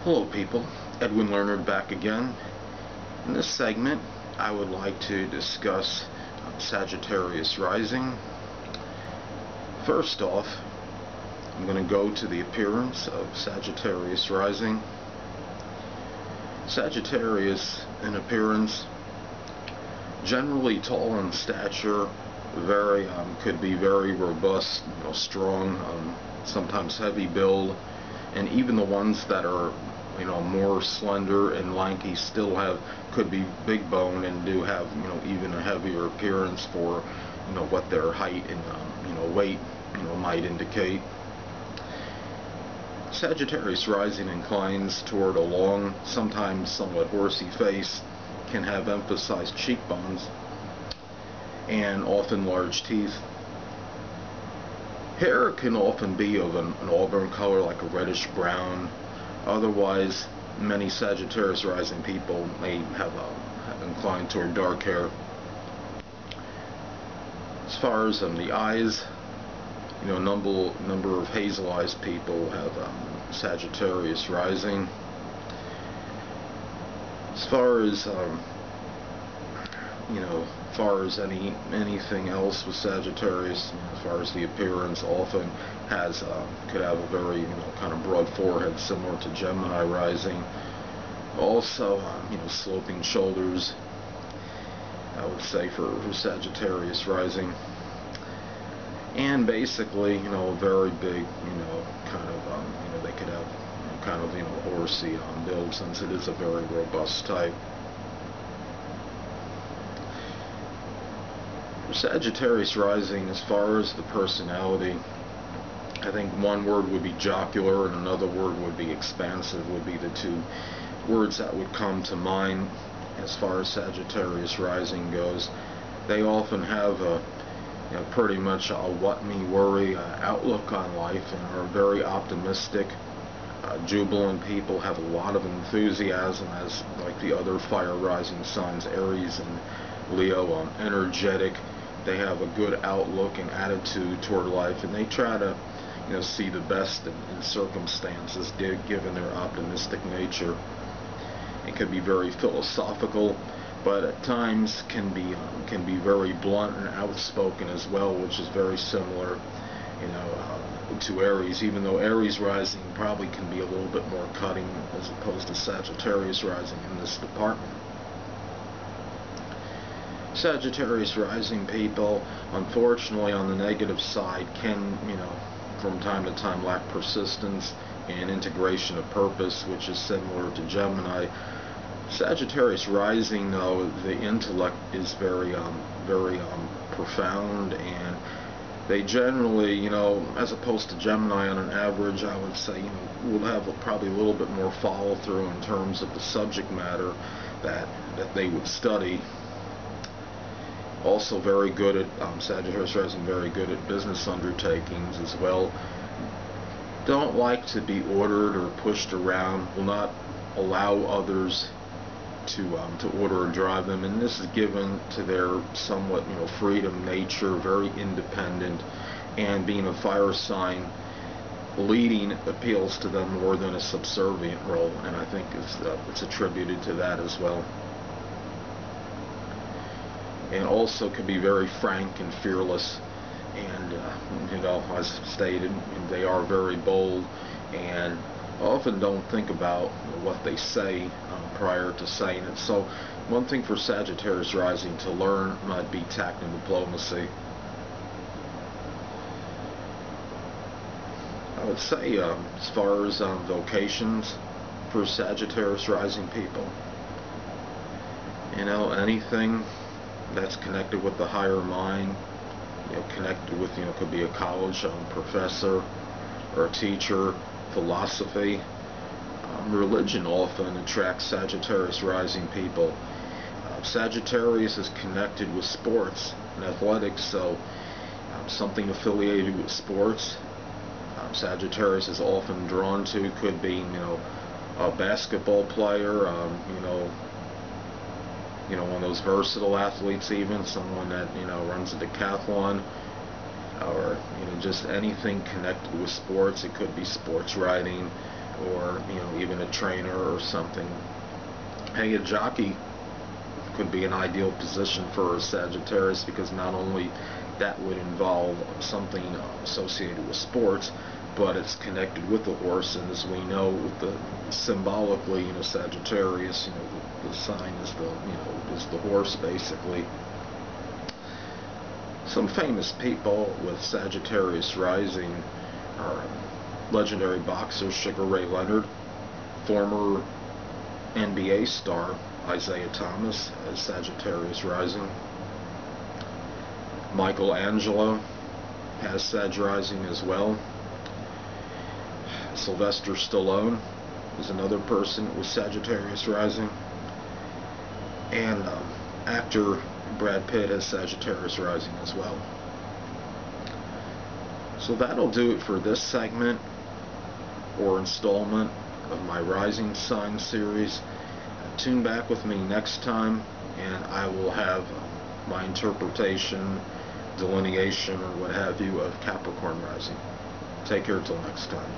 Hello people, Edwin Learnard back again. In this segment I would like to discuss Sagittarius Rising. First off, I'm going to go to the appearance of Sagittarius Rising. Sagittarius in appearance, generally tall in stature, could be very robust, strong, sometimes heavy build, and even the ones that are more slender and lanky still could be big bone and do have even a heavier appearance for what their height and weight might indicate. Sagittarius Rising inclines toward a long, sometimes somewhat horsey face, can have emphasized cheekbones, and often large teeth. Hair can often be of an auburn color, like a reddish brown. Otherwise, many Sagittarius Rising people may have inclined toward dark hair. As far as the eyes, a number of hazel eyes people have Sagittarius Rising. As far as anything else with Sagittarius, as far as the appearance, often could have a very kind of broad forehead, similar to Gemini Rising. Also, sloping shoulders, I would say, for Sagittarius Rising, and basically a very big kind of they could have kind of horsey build, since it is a very robust type. Sagittarius Rising, as far as the personality, I think one word would be jocular and another word would be expansive, would be the two words that would come to mind as far as Sagittarius Rising goes. They often have pretty much a what me worry outlook on life, and are very optimistic, jubilant people, have a lot of enthusiasm, as like the other fire rising signs, Aries and Leo, energetic. They have a good outlook and attitude toward life, and they try to see the best in circumstances, given their optimistic nature. It can be very philosophical, but at times can be very blunt and outspoken as well, which is very similar to Aries, even though Aries Rising probably can be a little bit more cutting as opposed to Sagittarius Rising in this department. Sagittarius Rising people, unfortunately, on the negative side, can from time to time lack persistence and integration of purpose, which is similar to Gemini. Sagittarius Rising, though, the intellect is very profound, and they generally, as opposed to Gemini, on an average, I would say, will have probably a little bit more follow through in terms of the subject matter that they would study. Also very good at Sagittarius Rising, very good at business undertakings as well. Don't like to be ordered or pushed around. Will not allow others to order or drive them, and this is given to their somewhat freedom nature, very independent, and being a fire sign, leading appeals to them more than a subservient role, and I think it's attributed to that as well. And also can be very frank and fearless, and as stated, they are very bold and often don't think about what they say prior to saying it. So one thing for Sagittarius Rising to learn might be tact and diplomacy. I would say as far as vocations for Sagittarius Rising people, anything that's connected with the higher mind, connected with, could be a college professor or a teacher, philosophy. Religion often attracts Sagittarius Rising people. Sagittarius is connected with sports and athletics, so something affiliated with sports, Sagittarius is often drawn to. Could be, a basketball player, one of those versatile athletes, even someone that runs a decathlon, or just anything connected with sports. It could be sports writing, or even a trainer or something. Hey, a jockey could be an ideal position for a Sagittarius, because not only that would involve something associated with sports, but it's connected with the horse, and as we know, with the symbolically, Sagittarius, the sign is the horse basically. Some famous people with Sagittarius Rising are legendary boxer Sugar Ray Leonard, former NBA star Isaiah Thomas as Sagittarius Rising. Michelangelo has Sag Rising as well. Sylvester Stallone is another person with Sagittarius Rising. And actor Brad Pitt has Sagittarius Rising as well. So that'll do it for this segment or installment of my Rising Sign series. Tune back with me next time, and I will have my interpretation, delineation, or what have you of Capricorn Rising. Take care till next time.